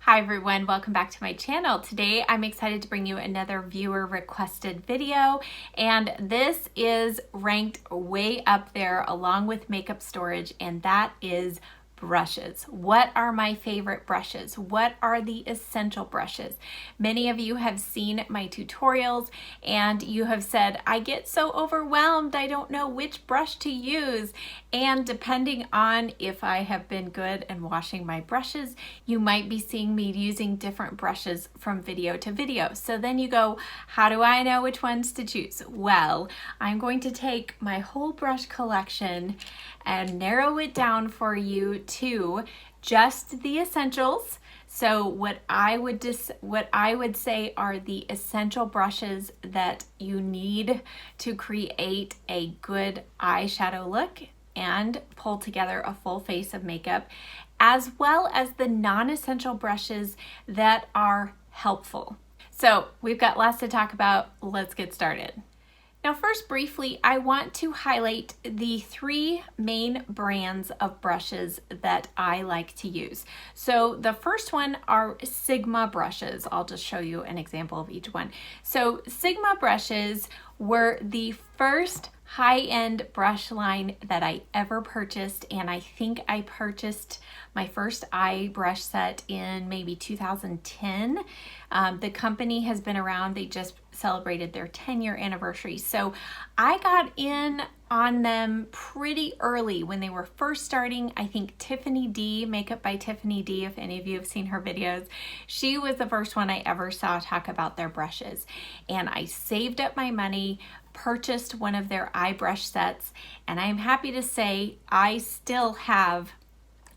Hi everyone, welcome back to my channel. Today I'm excited to bring you another viewer requested video, and this is ranked way up there along with makeup storage, and that is brushes. What are my favorite brushes? What are the essential brushes? Many of you have seen my tutorials and you have said, I get so overwhelmed, I don't know which brush to use. And depending on if I have been good and washing my brushes, you might be seeing me using different brushes from video to video. So then you go, how do I know which ones to choose? Well, I'm going to take my whole brush collection and narrow it down for you to just the essentials. So what I would say are the essential brushes that you need to create a good eyeshadow look and pull together a full face of makeup, as well as the non-essential brushes that are helpful. So we've got lots to talk about. Let's get started. Now, first, briefly, I want to highlight the three main brands of brushes that I like to use. So the first one are Sigma brushes. I'll just show you an example of each one. So Sigma brushes were the first high-end brush line that I ever purchased, and I think I purchased my first eye brush set in maybe 2010. The company has been around. They just celebrated their 10-year anniversary. So I got in on them pretty early when they were first starting. I think Tiffany D, Makeup by Tiffany D, if any of you have seen her videos, she was the first one I ever saw talk about their brushes. And I saved up my money, purchased one of their eye brush sets, and I'm happy to say I still have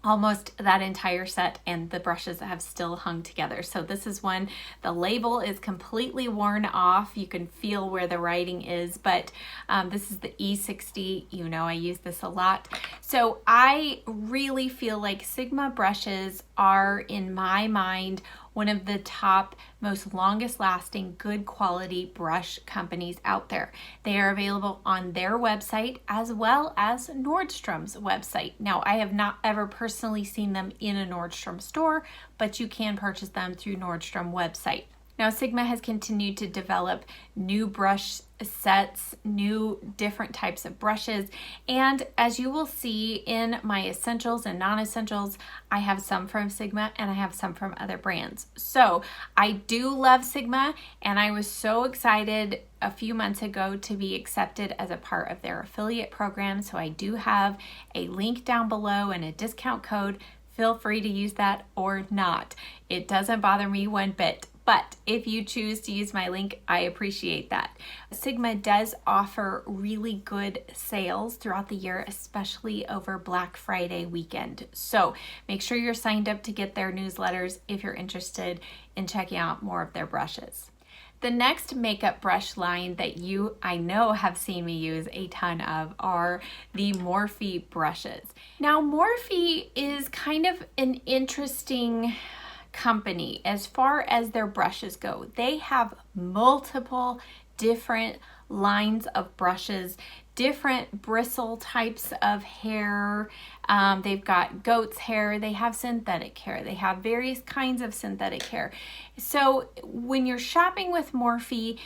almost that entire set, and the brushes have still hung together. So this is one, the label is completely worn off. You can feel where the writing is, but this is the E60. You know, I use this a lot. So I really feel like Sigma brushes are, in my mind, one of the top, most longest lasting, good quality brush companies out there. They are available on their website as well as Nordstrom's website. Now, I have not ever personally seen them in a Nordstrom store, but you can purchase them through Nordstrom website. Now, Sigma has continued to develop new brush sets, new different types of brushes, and as you will see in my essentials and non-essentials, I have some from Sigma and I have some from other brands. So I do love Sigma, and I was so excited a few months ago to be accepted as a part of their affiliate program. So I do have a link down below and a discount code. Feel free to use that or not. It doesn't bother me one bit. But if you choose to use my link, I appreciate that. Sigma does offer really good sales throughout the year, especially over Black Friday weekend. So make sure you're signed up to get their newsletters if you're interested in checking out more of their brushes. The next makeup brush line that you, I know, have seen me use a ton of are the Morphe brushes. Now, Morphe is kind of an interesting company as far as their brushes go. They have multiple different lines of brushes, different bristle types of hair. They've got goat's hair, they have synthetic hair, they have various kinds of synthetic hair. So when you're shopping with Morphe,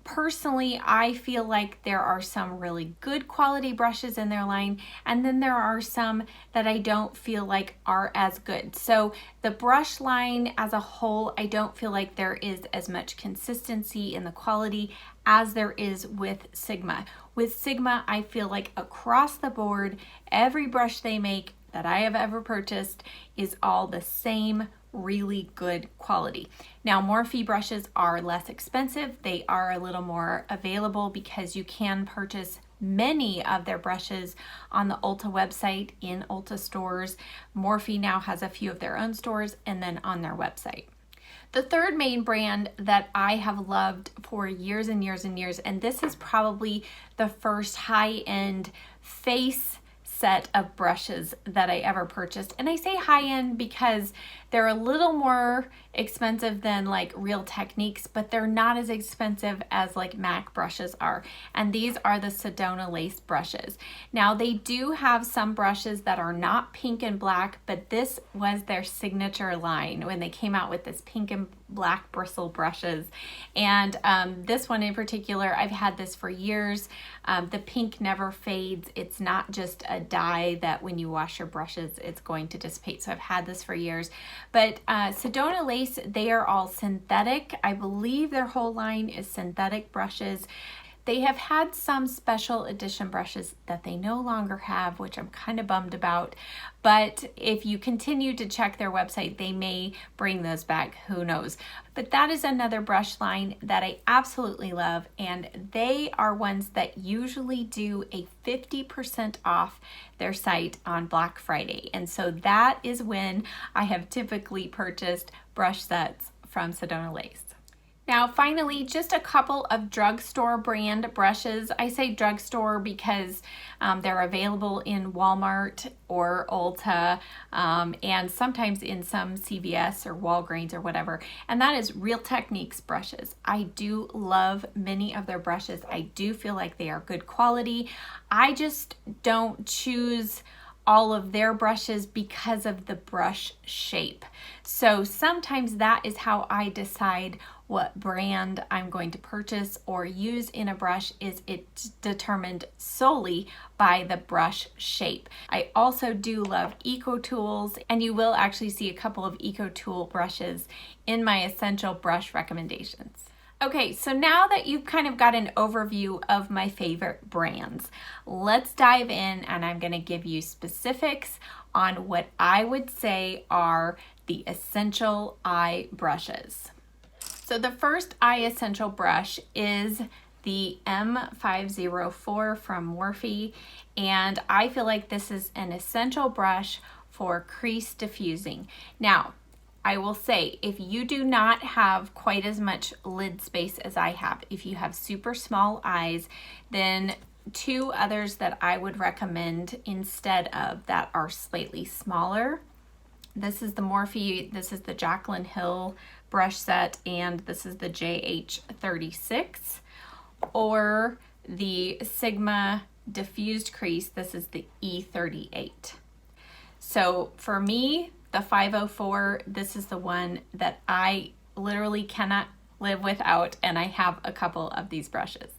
personally, I feel like there are some really good quality brushes in their line, and then there are some that I don't feel like are as good. So the brush line as a whole, I don't feel like there is as much consistency in the quality as there is with Sigma. With Sigma, I feel like across the board, every brush they make that I have ever purchased is all the same really good quality. Now, Morphe brushes are less expensive. They are a little more available because you can purchase many of their brushes on the Ulta website, in Ulta stores. Morphe now has a few of their own stores, and then on their website. The third main brand that I have loved for years and years and years, and this is probably the first high-end face set of brushes that I ever purchased. And I say high-end because They're a little more expensive than like Real Techniques, but they're not as expensive as like MAC brushes are. And these are the Sedona lace brushes. Now they do have some brushes that are not pink and black, but this was their signature line when they came out with this pink and black bristle brushes. And this one in particular, I've had this for years. The pink never fades. It's not just a dye that when you wash your brushes, it's going to dissipate. So I've had this for years. But Sedona lace, they are all synthetic. I believe their whole line is synthetic brushes. They have had some special edition brushes that they no longer have, which I'm kind of bummed about. But if you continue to check their website, they may bring those back, who knows. But that is another brush line that I absolutely love, and they are ones that usually do a 50% off their site on Black Friday. And so that is when I have typically purchased brush sets from Sedona Lace. Now, finally, just a couple of drugstore brand brushes. I say drugstore because they're available in Walmart or Ulta, and sometimes in some CVS or Walgreens or whatever. And that is Real Techniques brushes. I do love many of their brushes. I do feel like they are good quality. I just don't choose all of their brushes because of the brush shape. So sometimes that is how I decide what brand I'm going to purchase or use in a brush, is it's determined solely by the brush shape. I also do love EcoTools, and you will actually see a couple of EcoTool brushes in my essential brush recommendations. Okay, so now that you've kind of got an overview of my favorite brands, let's dive in, and I'm going to give you specifics on what I would say are the essential eye brushes. So the first eye essential brush is the M504 from Morphe, and I feel like this is an essential brush for crease diffusing. Now, I will say, if you do not have quite as much lid space as I have, if you have super small eyes, then two others that I would recommend instead of that are slightly smaller. This is the Morphe, this is the Jaclyn Hill brush set, and this is the JH36, or the Sigma Diffused Crease, this is the E38. So for me, the 504, this is the one that I literally cannot live without, and I have a couple of these brushes.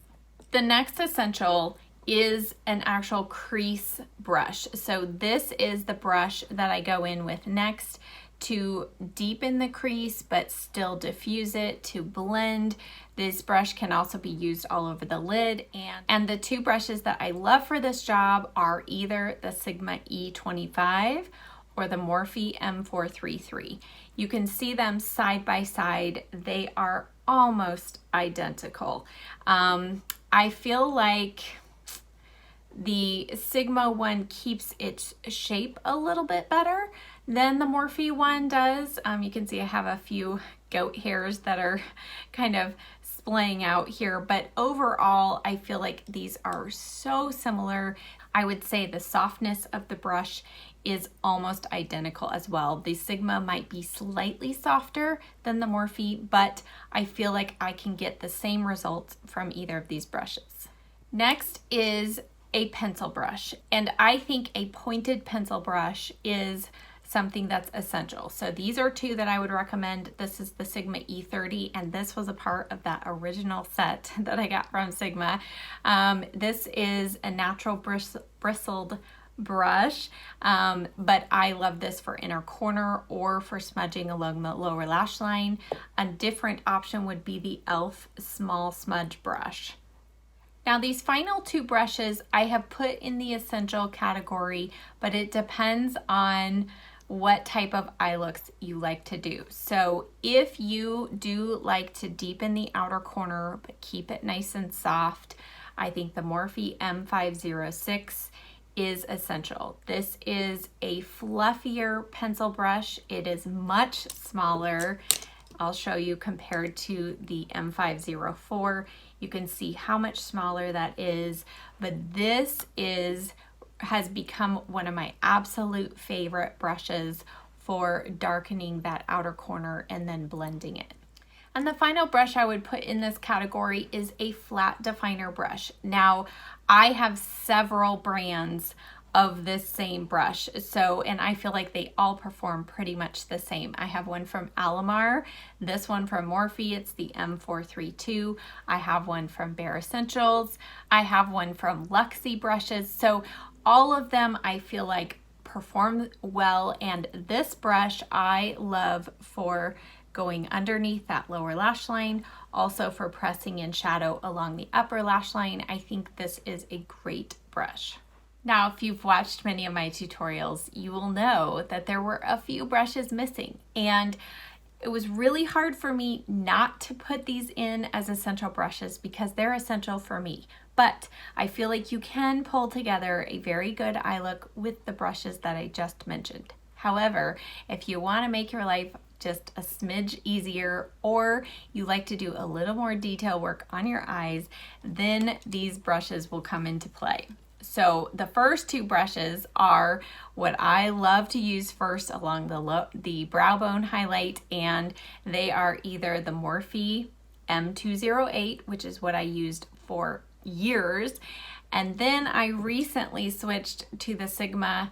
The next essential is an actual crease brush. So this is the brush that I go in with next to deepen the crease but still diffuse it, to blend. This brush can also be used all over the lid, and the two brushes that I love for this job are either the Sigma E25 or the Morphe M433. You can see them side by side. They are almost identical. I feel like the Sigma one keeps its shape a little bit better than the Morphe one does. You can see I have a few goat hairs that are kind of splaying out here, but overall I feel like these are so similar. I would say the softness of the brush is almost identical as well. The Sigma might be slightly softer than the Morphe, but I feel like I can get the same results from either of these brushes. Next is a pencil brush, and I think a pointed pencil brush is something that's essential. So these are two that I would recommend. This is the Sigma E30, and this was a part of that original set that I got from Sigma. This is a natural bristled brush, but I love this for inner corner or for smudging along the lower lash line. A different option would be the e.l.f. small smudge brush. Now these final two brushes I have put in the essential category, but it depends on what type of eye looks you like to do. So if you do like to deepen the outer corner but keep it nice and soft, I think the Morphe M506 is essential. This is a fluffier pencil brush. It is much smaller. I'll show you compared to the M504. You can see how much smaller that is, but this has become one of my absolute favorite brushes for darkening that outer corner and then blending it. And the final brush I would put in this category is a flat definer brush. Now, I have several brands of this same brush, and I feel like they all perform pretty much the same. I have one from Alamar, this one from Morphe, it's the M432. I have one from Bare Essentials. I have one from Luxie brushes. So all of them I feel like perform well, and this brush I love for going underneath that lower lash line, also for pressing in shadow along the upper lash line. I think this is a great brush. Now, if you've watched many of my tutorials, you will know that there were a few brushes missing, and it was really hard for me not to put these in as essential brushes because they're essential for me. But I feel like you can pull together a very good eye look with the brushes that I just mentioned. However, if you want to make your life just a smidge easier, or you like to do a little more detail work on your eyes, then these brushes will come into play. So the first two brushes are what I love to use first along the brow bone highlight, and they are either the Morphe M208, which is what I used for years, and then I recently switched to the Sigma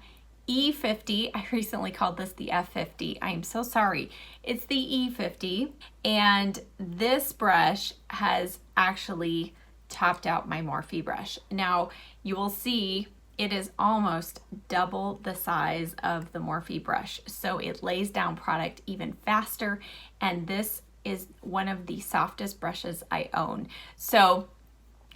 E50. I recently called this the F50. I am so sorry. It's the E50, and this brush has actually topped out my Morphe brush. Now you will see it is almost double the size of the Morphe brush, so it lays down product even faster, and this is one of the softest brushes I own. So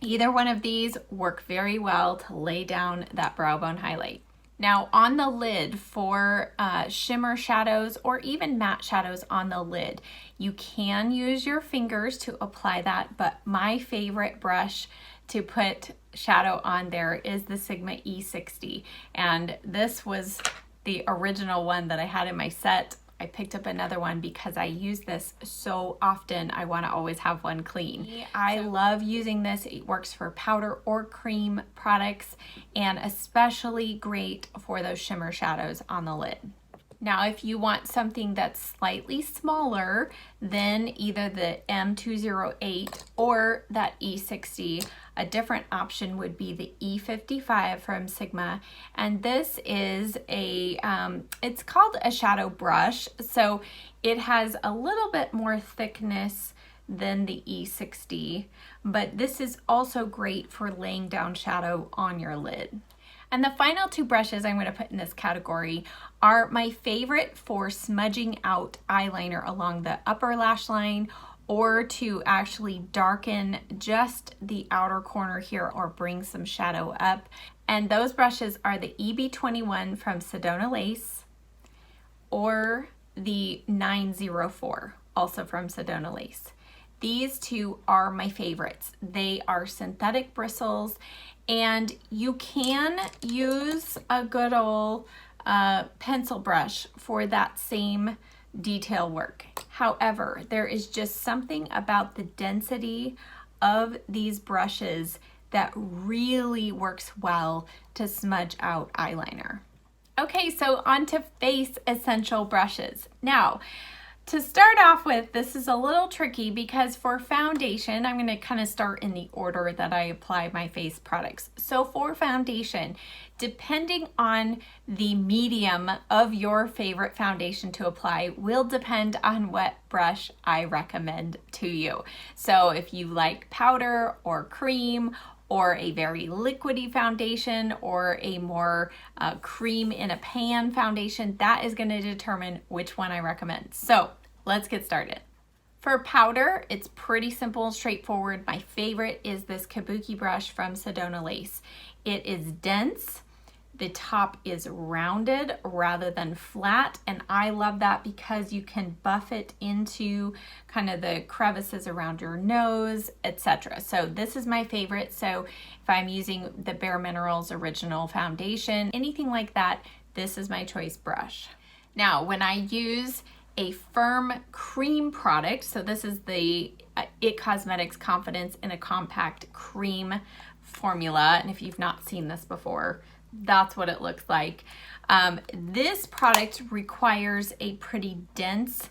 either one of these work very well to lay down that brow bone highlight. Now on the lid for shimmer shadows or even matte shadows on the lid, you can use your fingers to apply that, but my favorite brush to put shadow on there is the Sigma E60. And this was the original one that I had in my set. I picked up another one because I use this so often. I want to always have one clean. I love using this. It works for powder or cream products, and especially great for those shimmer shadows on the lid. Now, if you want something that's slightly smaller than either the M208 or that E60, a different option would be the E55 from Sigma. And this is it's called a shadow brush. So it has a little bit more thickness than the E60, but this is also great for laying down shadow on your lid. And the final two brushes I'm going to put in this category are my favorite for smudging out eyeliner along the upper lash line, or to actually darken just the outer corner here or bring some shadow up. And those brushes are the EB21 from Sedona Lace or the 904, also from Sedona Lace. These two are my favorites. They are synthetic bristles, and you can use a good old pencil brush for that same detail work. However, there is just something about the density of these brushes that really works well to smudge out eyeliner. Okay, so on to face essential brushes. Now, to start off with, this is a little tricky because for foundation, I'm going to kind of start in the order that I apply my face products. So for foundation, depending on the medium of your favorite foundation to apply will depend on what brush I recommend to you. So if you like powder or cream, or a very liquidy foundation, or a more cream in a pan foundation, that is going to determine which one I recommend. So let's get started. For powder, it's pretty simple and straightforward. My favorite is this Kabuki brush from Sedona Lace. It is dense. The top is rounded rather than flat, and I love that because you can buff it into kind of the crevices around your nose, etc. So this is my favorite. So if I'm using the Bare Minerals Original Foundation, anything like that, this is my choice brush. Now, when I use a firm cream product, so this is the It Cosmetics Confidence in a Compact Cream formula, and if you've not seen this before, that's what it looks like. This product requires a pretty dense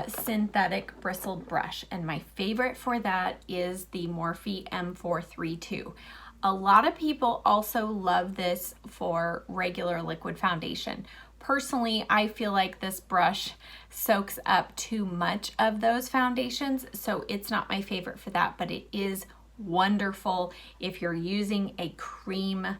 synthetic bristled brush, and my favorite for that is the Morphe M432. A lot of people also love this for regular liquid foundation. Personally, I feel like this brush soaks up too much of those foundations, so it's not my favorite for that, but it is wonderful if you're using a cream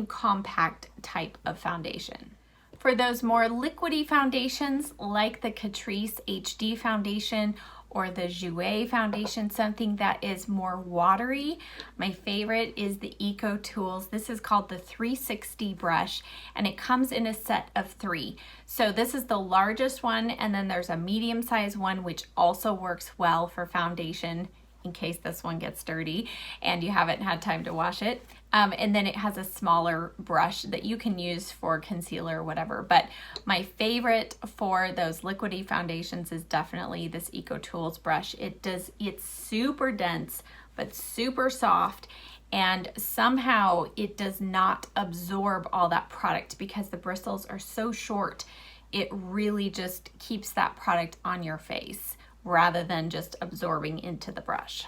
compact type of foundation. For those more liquidy foundations like the Catrice HD foundation or the Jouer foundation, something that is more watery, my favorite is the EcoTools. This is called the 360 brush, and it comes in a set of 3. So this is the largest one, and then there's a medium-sized one which also works well for foundation in case this one gets dirty and you haven't had time to wash it. And then it has a smaller brush that you can use for concealer or whatever. But my favorite for those liquidy foundations is definitely this EcoTools brush. It's super dense, but super soft. And somehow it does not absorb all that product because the bristles are so short. It really just keeps that product on your face rather than just absorbing into the brush.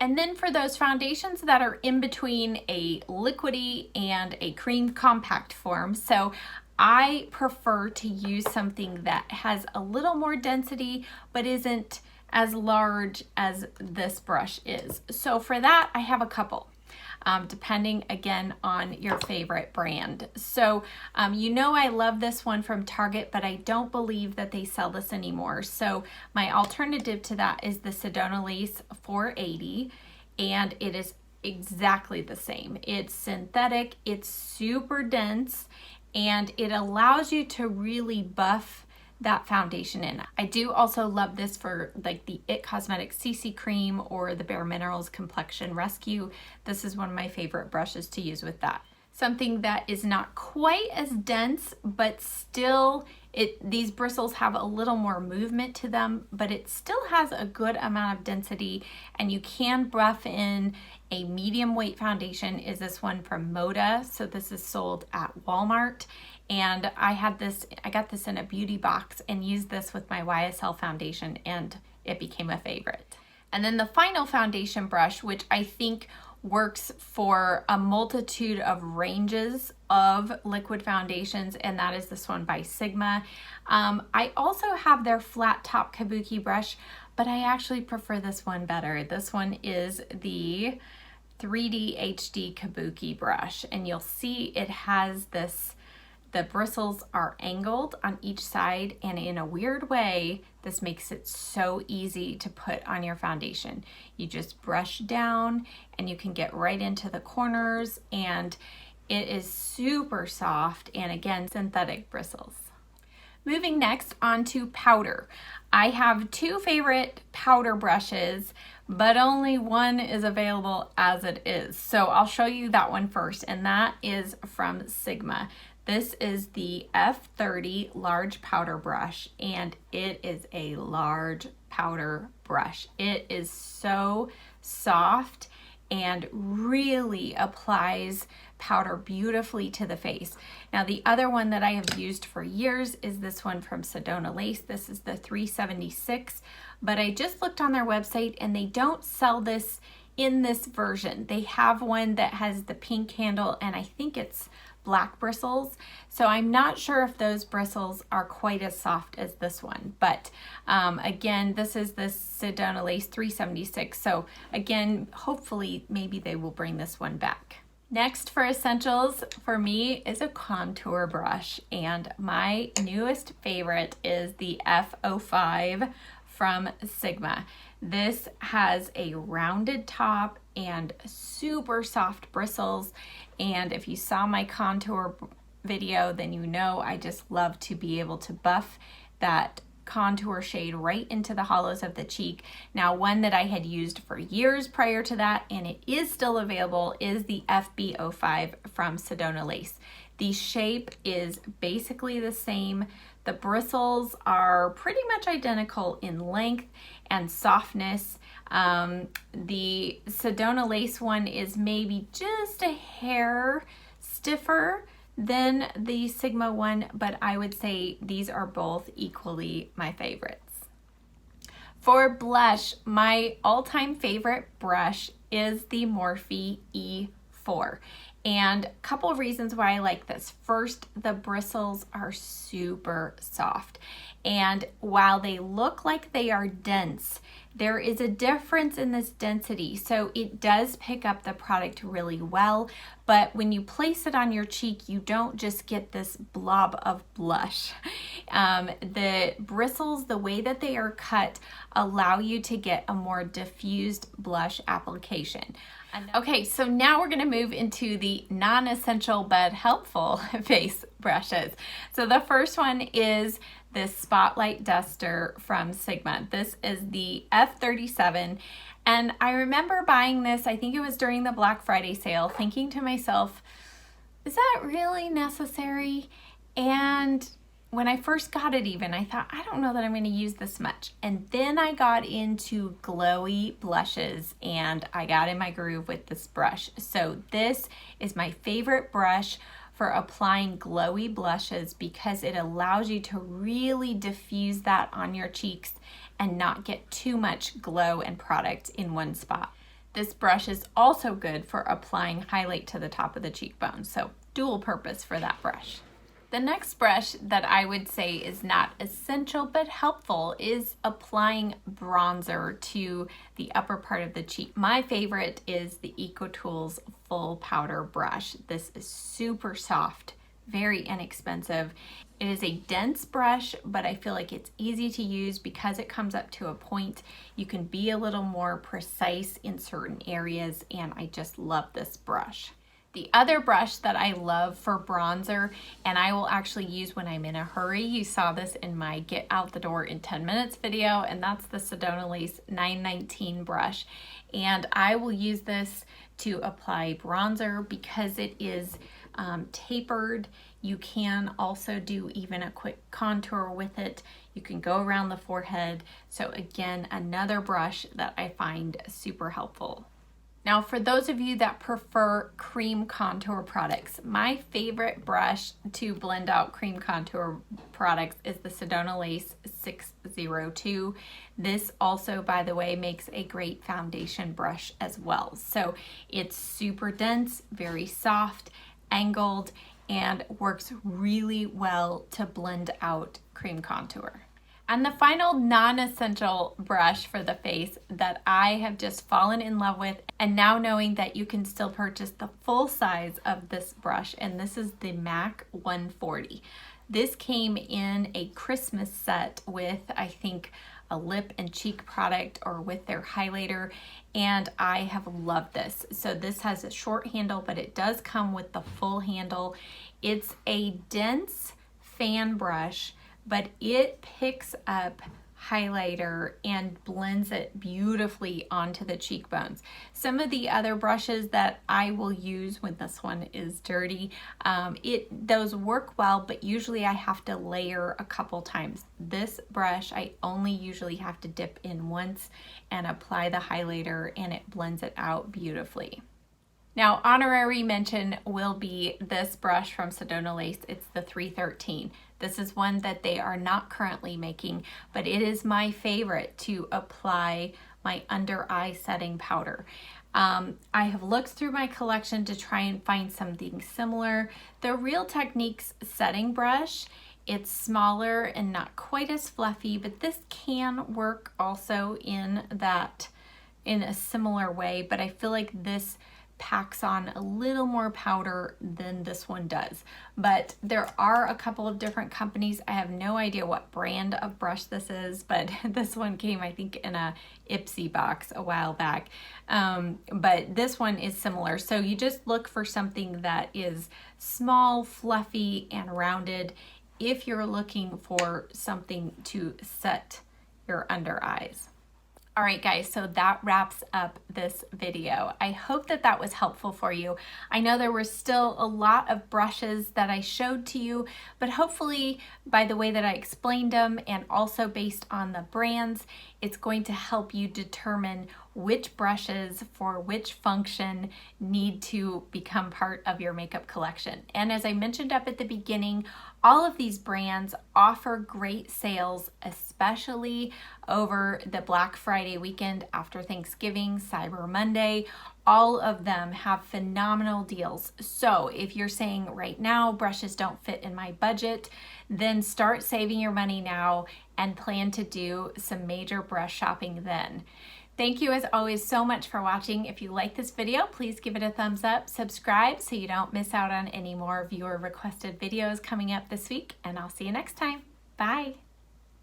And then for those foundations that are in between a liquidy and a cream compact form, so I prefer to use something that has a little more density but isn't as large as this brush is. So for that, I have a couple. Depending again on your favorite brand. So you know I love this one from Target, but I don't believe that they sell this anymore. So my alternative to that is the Sedona Lace 480, and it is exactly the same. It's synthetic, it's super dense, and it allows you to really buff that foundation in. I do also love this for like the It Cosmetics CC Cream or the Bare Minerals Complexion Rescue. This is one of my favorite brushes to use with that. Something that is not quite as dense, but still these bristles have a little more movement to them, but it still has a good amount of density, and you can buff in a medium weight foundation is this one from Moda. So this is sold at Walmart. And I got this in a beauty box and used this with my YSL foundation, and it became a favorite. And then the final foundation brush, which I think works for a multitude of ranges of liquid foundations, and that is this one by Sigma. I also have their flat top Kabuki brush, but I actually prefer this one better. This one is the 3D HD Kabuki brush, and you'll see it has this, the bristles are angled on each side, and in a weird way, this makes it so easy to put on your foundation. You just brush down and you can get right into the corners, and it is super soft, and again, synthetic bristles. Moving next on to powder. I have 2 favorite powder brushes, but only one is available as it is. So I'll show you that one first, and that is from Sigma. This is the F30 large powder brush, and it is a large powder brush. It is so soft and really applies powder beautifully to the face. Now the other one that I have used for years is this one from Sedona Lace. This is the 376, but I just looked on their website and they don't sell this in this version. They have one that has the pink handle, and I think it's black bristles. So I'm not sure if those bristles are quite as soft as this one, but again, this is the Sedona Lace 376. So again, hopefully maybe they will bring this one back. Next for essentials for me is a contour brush, and my newest favorite is the F05 from Sigma. This has a rounded top and super soft bristles, and if you saw my contour video, then you know I just love to be able to buff that contour shade right into the hollows of the cheek. Now, one that I had used for years prior to that, and it is still available, is the FB05 from Sedona Lace. The shape is basically the same. The bristles are pretty much identical in length and softness. The Sedona Lace one is maybe just a hair stiffer than the Sigma one, but I would say these are both equally my favorites. For blush, my all-time favorite brush is the Morphe E.l.f. And a couple of reasons why I like this. First, the bristles are super soft. And while they look like they are dense, there is a difference in this density. So it does pick up the product really well, but when you place it on your cheek, you don't just get this blob of blush. The bristles, the way that they are cut, allow you to get a more diffused blush application. Okay, so now we're gonna move into the non-essential but helpful face brushes. So the first one is this Spotlight Duster from Sigma. This is the F37, and I remember buying this, I think it was during the Black Friday sale, thinking to myself, is that really necessary? And when I first got it even, I thought, I don't know that I'm gonna use this much. And then I got into glowy blushes and I got in my groove with this brush. So this is my favorite brush for applying glowy blushes because it allows you to really diffuse that on your cheeks and not get too much glow and product in one spot. This brush is also good for applying highlight to the top of the cheekbone, so dual purpose for that brush. The next brush that I would say is not essential but helpful is applying bronzer to the upper part of the cheek. My favorite is the EcoTools Full Powder Brush. This is super soft, very inexpensive. It is a dense brush, but I feel like it's easy to use because it comes up to a point. You can be a little more precise in certain areas, and I just love this brush. The other brush that I love for bronzer, and I will actually use when I'm in a hurry, you saw this in my get out the door in 10 minutes video, and that's the Sedona Lace 919 brush. And I will use this to apply bronzer because it is tapered. You can also do even a quick contour with it. You can go around the forehead. So again, another brush that I find super helpful. Now, for those of you that prefer cream contour products, my favorite brush to blend out cream contour products is the Sedona Lace 602. This also, by the way, makes a great foundation brush as well. So it's super dense, very soft, angled, and works really well to blend out cream contour. And the final non-essential brush for the face that I have just fallen in love with, and now knowing that you can still purchase the full size of this brush, and this is the MAC 140. This came in a Christmas set with, I think, a lip and cheek product or with their highlighter, and I have loved this. So this has a short handle, but it does come with the full handle. It's a dense fan brush, but it picks up highlighter and blends it beautifully onto the cheekbones. Some of the other brushes that I will use when this one is dirty, those work well, but usually I have to layer a couple times. This brush, I only usually have to dip in once and apply the highlighter, and it blends it out beautifully. Now, honorary mention will be this brush from Sedona Lace. It's the 313. This is one that they are not currently making, but it is my favorite to apply my under eye setting powder. I have looked through my collection to try and find something similar. The Real Techniques setting brush, it's smaller and not quite as fluffy, but this can work also in a similar way, but I feel like this packs on a little more powder than this one does. But there are a couple of different companies. I have no idea what brand of brush this is, but this one came, I think, in a Ipsy box a while back. But this one is similar. So you just look for something that is small, fluffy, and rounded if you're looking for something to set your under eyes. All right, guys, so that wraps up this video. I hope that that was helpful for you. I know there were still a lot of brushes that I showed to you, but hopefully by the way that I explained them and also based on the brands, it's going to help you determine which brushes for which function need to become part of your makeup collection. And as I mentioned up at the beginning, all of these brands offer great sales, especially over the Black Friday weekend after Thanksgiving, Cyber Monday. All of them have phenomenal deals. So if you're saying right now brushes don't fit in my budget, then start saving your money now and plan to do some major brush shopping then. Thank you as always so much for watching. If you like this video, please give it a thumbs up, subscribe so you don't miss out on any more viewer requested videos coming up this week, and I'll see you next time. Bye.